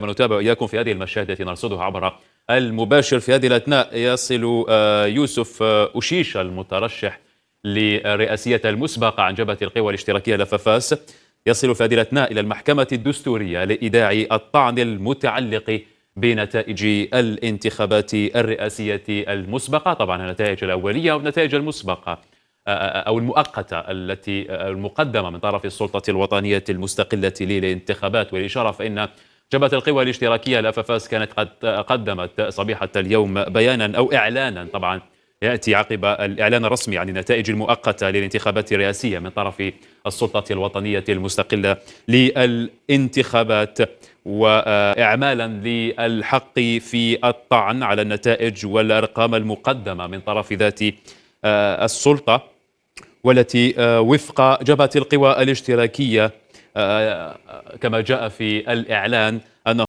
ونتابع إياكم في هذه المشاهد التي نرصدها عبر المباشر. في هذه الأثناء يصل يوسف أشيشة المترشح لرئاسية المسبقة عن جبهة القوى الاشتراكية لففاس، يصل في هذه الأثناء إلى المحكمة الدستورية لإيداع الطعن المتعلق بنتائج الانتخابات الرئاسية المسبقة، طبعا النتائج الأولية والنتائج المسبقة أو المؤقتة التي المقدمة من طرف السلطة الوطنية المستقلة للانتخابات. والإشارة فإن جبهة القوى الاشتراكية لففاس كانت قد قدمت صبيحة اليوم بيانا أو إعلانا، طبعا يأتي عقب الإعلان الرسمي عن النتائج المؤقتة للانتخابات الرئاسية من طرف السلطة الوطنية المستقلة للانتخابات، وإعمالا للحق في الطعن على النتائج والأرقام المقدمة من طرف ذات السلطة، والتي وفق جبهة القوى الاشتراكية كما جاء في الإعلان